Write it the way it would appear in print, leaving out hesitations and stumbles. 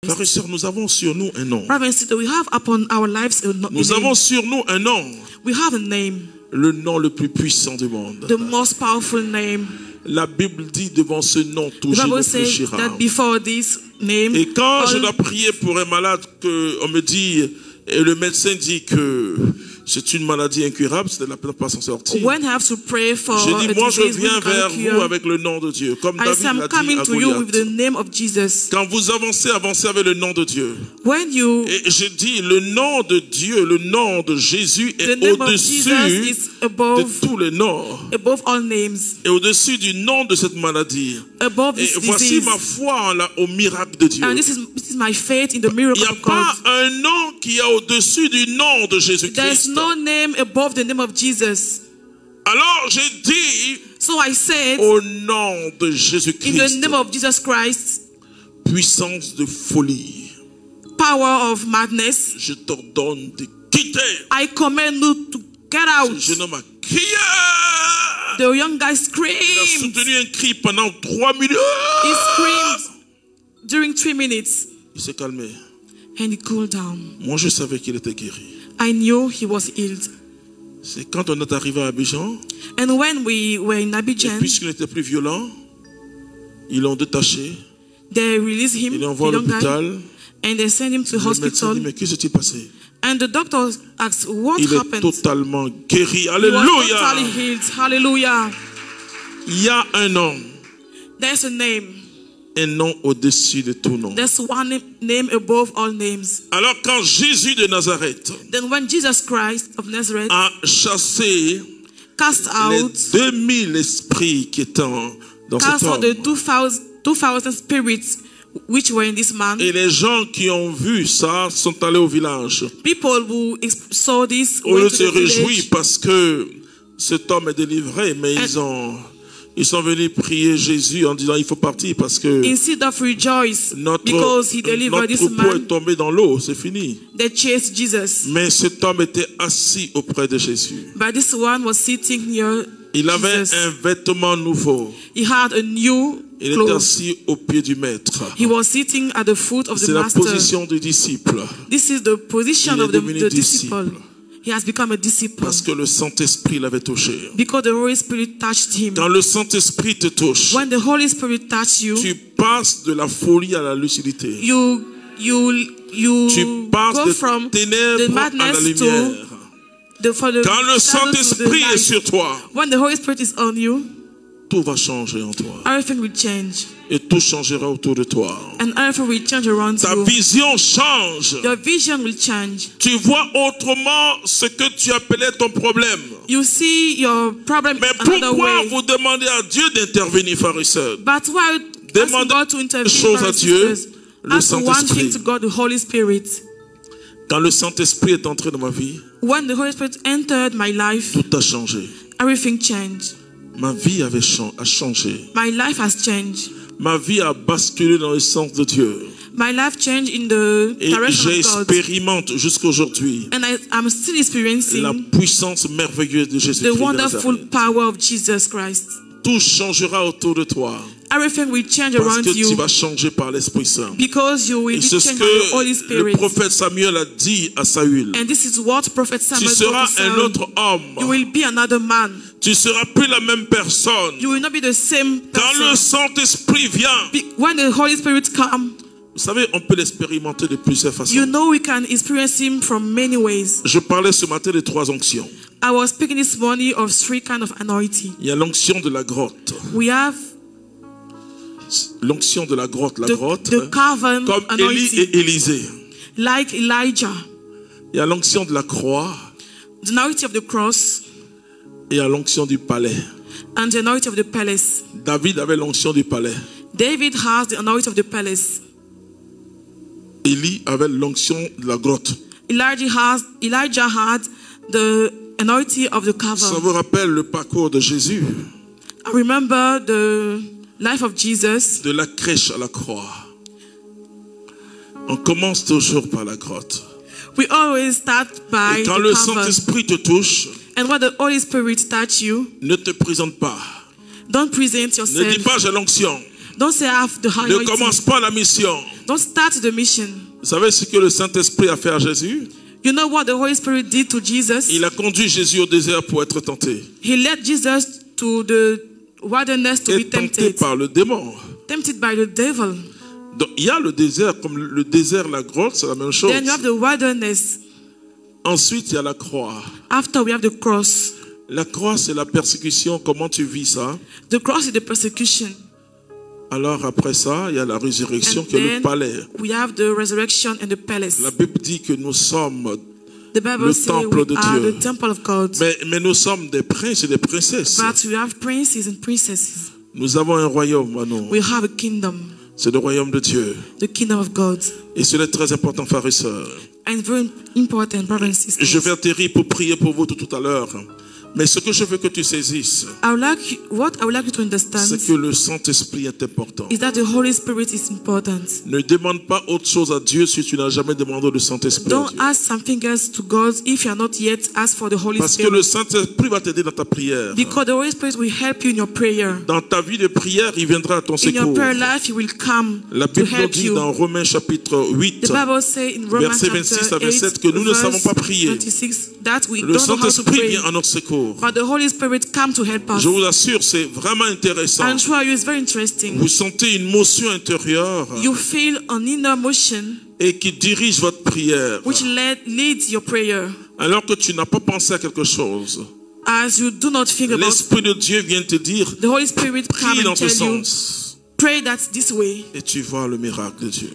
Frères et sœurs, nous avons sur nous un nom. Brothers and sisters, we have upon our lives a Nous avons sur nous un nom. We have a name. Le nom le plus puissant du monde. The most powerful name. La Bible dit devant ce nom tout The Bible Jésus says fléchira. that before this name, Et quand je dois prier pour un malade, on me dit, et le médecin dit que c'est une maladie incurable, c'est de la peine de pas s'en sortir. when I have to pray for Je dis, moi je disease viens we vers can vous cure, avec le nom de Dieu. Comme I David say I'm l'a dit coming à to you with the Goliath. name of Jesus. Quand vous avancez, avancez avec le nom de Dieu. When you, Et je dis, le nom de Dieu, le nom de Jésus the est name of au-dessus Jesus is de above tous les noms. above all names, Et au-dessus du nom de cette maladie. above Et this voici disease. ma foi au miracle de Dieu. And this is my faith in the Il miracle n'y a of God. pas un nom qui est au-dessus du nom de There is Jésus-Christ. no name above the name of Jesus. Alors j'ai dit, So I said, au nom de in the Jésus-Christ, name of Jesus Christ, puissance de folie, power of madness, je t'ordonne de quitter. I command you to get out. Ce jeune homme a crié. The young guy Il a screamed. soutenu un cri pendant 3 minutes. He screamed during 3 minutes Il s'est calmé. and he cooled down. Moi, je savais qu'il était guéri. I knew he was healed. C'est quand on est arrivé à Abidjan, And when we were in et Abidjan, puisqu'il n'était plus violent, ils l'ont détaché, they released him, ils the l'envoient à young guy, l'hôpital. and they sent him to Le médecin hospital. dit, mais qu'est-ce qui s'est passé? And the doctor asked, what Il est happened? totalement guéri. He was Alléluia. totally healed. Hallelujah. Il y a un nom au-dessus de tout nom. There's one name above all names. Alors quand Jésus de Nazareth Then when Jesus Christ of Nazareth a chassé cast les out 2000 esprits qui étaient dans cet homme, the 2,000 spirits which were in this man, et les gens qui ont vu ça sont allés au village. people who saw this Au lieu went de to se the réjouir village, parce que cet homme est délivré, mais ils sont venus prier Jésus en disant il faut partir parce que instead of rejoice notre because he delivered this troupeau est man, tombé dans l'eau, c'est fini. they chased Jesus. Mais cet homme était assis auprès de Jésus. But this one was sitting near Il avait Jesus. un vêtement nouveau. He had a new Il était clothes. assis au pied du maître. He was sitting at the foot of C'est the la master. position du disciple. This is the position Il est of devenu the disciple. disciple. He has become a disciple Parce que le Saint-Esprit l'avait touché. because the Holy Spirit touched him. Quand le Saint-Esprit te touche, When the Holy Spirit touches you, tu passes de la folie à la lucidité. you Tu passes go de from ténèbres the à la madness lumière. for the Quand le shadow to the Saint-Esprit est light. sur toi, When the Holy Spirit is on you, tout va changer en toi. everything will change. Et tout changera autour de toi. And everything will change around Ta you. vision change. Your vision will change. Tu vois autrement ce que tu appelais ton problème. You see your problem Mais another pourquoi way. vous demandez à Dieu d'intervenir, frères et sœurs? But why Demandez asking God to intervene? chose à brothers and Dieu, sisters? le Ask one Saint-Esprit. thing to God, the Holy Spirit. Quand le Saint-Esprit est entré dans ma vie, When the Holy Spirit entered my life, tout a changé. everything changed. Ma vie a changé. My life has changed. Ma vie a basculé dans le sens de Dieu. My life changed in the Et direction of God. j'expérimente jusqu'aujourd'hui And I'm still experiencing la puissance merveilleuse de the Jésus-Christ de wonderful Nazareth. power of Jesus Christ. Tout changera autour de toi Everything will change parce around que tu you vas changer par l'Esprit Saint. because you will Et be c'est ce changed by the Holy que le Spirit. prophète Samuel a dit à Saül. And this is what Prophet Tu Samuel told seras to un Saul. autre You homme. will be another man. Tu seras plus la même personne. You will not be the same Quand le person. Saint-Esprit vient, When the Holy Spirit comes, vous savez, on peut l'expérimenter de plusieurs you façons. know we can experience Him from many ways. Je parlais ce matin de 3 onctions. I was speaking this morning of 3 kinds of anointing. Il y a l'onction de la grotte. We have L'onction de la grotte, the cavern comme Élie anointing, et Élisée. like Elijah. Il y a l'onction de la croix The anointing of the cross et il y a l'onction du palais. and the anointing of the palace. David avait l'onction du palais. David has the anointing of the palace. Élie avait l'onction de la grotte. Elijah had the anointing of the Ça cavern. vous rappelle le parcours de Jésus, I remember the life of Jesus. de la crèche à la croix. On commence toujours par la grotte. We always start by Et quand the le cavern. Saint-Esprit te touche, And when the Holy Spirit touch you, ne te présente pas. don't present Ne dis yourself. pas j'ai l'onction. Don't say I have the Ne anointing. commence pas la mission. Don't start the mission. Vous savez ce que le Saint-Esprit a fait à Jésus? You know what the Holy Spirit did to Jesus? Il a conduit Jésus au désert pour être tenté. He led Jesus to the wilderness to Et be tenté tempted. par le démon. Tempted by the devil. Donc, il y a le désert, comme le désert, la grotte, c'est la même chose. Then you have the wilderness. Ensuite, il y a la croix. After we have the cross. La croix, c'est la persécution. Comment tu vis ça? The cross is the persecution. Alors après ça, il y a la résurrection And qui est le then palais. we have the resurrection and the palace. La Bible dit que nous sommes The Bible le says temple we de are Dieu. the temple of God. Mais nous sommes des princes et des princesses. But we have princes and princesses. Nous avons un royaume à nous. We have a kingdom. C'est le royaume de Dieu. The kingdom of God. Et cela est très important, frères et sœurs. And very important, brothers and sisters. Je vais atterrir pour prier pour vous tout à l'heure. Mais ce que je veux que tu saisisses, What I would like you to understand c'est que le Saint-Esprit est important. is that the Holy Spirit is important. Ne demande pas autre chose à Dieu si tu n'as jamais demandé le Saint-Esprit à Don't Dieu. ask something else to God if you are not yet asked for the Holy Parce que Spirit. le Saint-Esprit va t'aider dans ta prière. Because the Holy Spirit will help you in your prayer. Dans ta vie de prière, il viendra à ton In your secours. prayer life, He will come La to Bible nous help dit you. dans Romains chapitre 8, The Bible says in Romans versets 26 à chapter 27 que nous ne savons verse pas prier. 26 that we le don't know how to Saint-Esprit pray. vient à notre secours. But the Holy Spirit come to help us. Je vous assure, c'est vraiment intéressant. I'm sure it's very interesting. Vous sentez une motion intérieure You feel an inner motion et qui dirige votre prière. which leads your prayer. Alors que tu n'as pas pensé à quelque chose, As you do not think about, l'Esprit de Dieu vient te dire, the Holy Spirit come prie dans and ce tell you, sens. pray that this way. Et tu vois le miracle de Dieu.